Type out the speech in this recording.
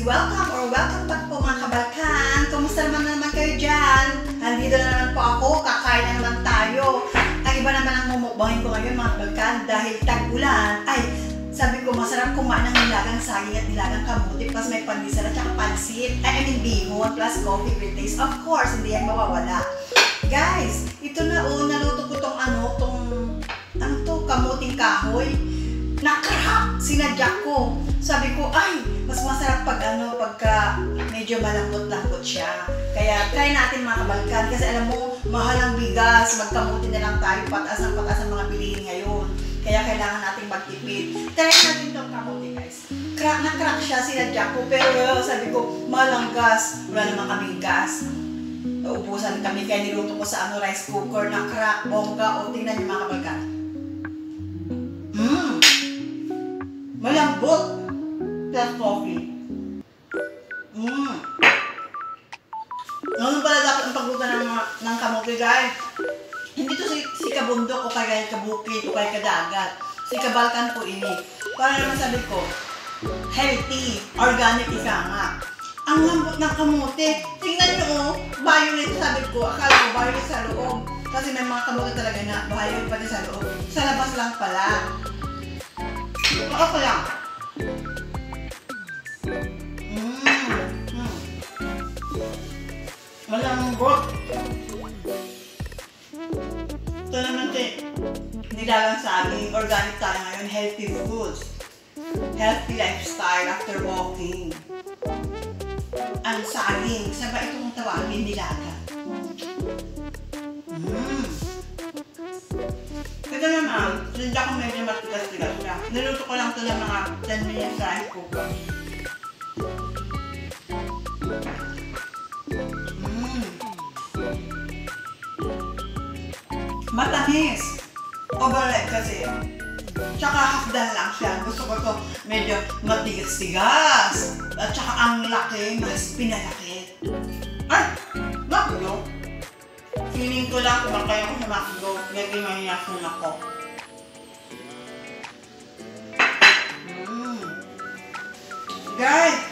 welcome or welcome back po mga kabalkan. Kumusta naman kayo dyan? Nandito na naman po ako, kakain na naman tayo. Ang iba naman ang mumukbangin ko ngayon mga kabalkan dahil tag-ulan. Ay, sabi ko masarap kumain ng nilagang saging at nilagang kamuti plus may pandesal at saka pansit. I mean bihon plus coffee with taste. Of course, hindi yan mawawala. Guys, ito na naluto ko tong kamuting kahoy. Nakrap! Sinadyak ko. Sabi ko, ay, mas masarap pagka medyo malambot-lambot siya. Kaya try natin mga kabalkan kasi alam mo, mahal ang bigas, magkamuti na lang tayo, pataas ang mga bilihin ngayon. Kaya kailangan natin magtipid. Try natin itong kamuti guys. Nakrap siya, sinadyak ko, pero sabi ko, mahal ang gas. Wala naman kaming gas. Naubusan kami kaya niluto ko sa rice cooker, nakrap, bongga, o tingnan niyo mga kabalkan. Malambot plus coffee. Ganun pala dapat ang pagluto ng kamote guys. Hindi to si kabundok o kaya kabukit o kaya kadagat. Si kabalkan po ini. Para naman sabi ko, healthy, organic ika nga. Ang lambot ng kamote. Tingnan nyo violet sabi ko. Akala ko violet sa loob. Kasi may mga kamote talaga na violet pati sa loob. Sa labas lang pala. Ako lang. Malambot. Ito naman nilagang saging. Organic tayo ngayon. Healthy foods. Healthy lifestyle after walking. Ang saging. Saba itong tawagin nilagang. Ito naman, hindi ako medyo matigas-tigas siya. Niluto ko lang ito ng mga 10 minutes sa rice cooker. Matamis! Overripe kasi. Tsaka hakdan lang siya. Gusto ko ito medyo matigas-tigas. At tsaka ang laki, mas pinalaki. Ay! Makdo! Feeling ko lang kung kaya ko sa Macdo, medyo mahiyasun ako. Guys,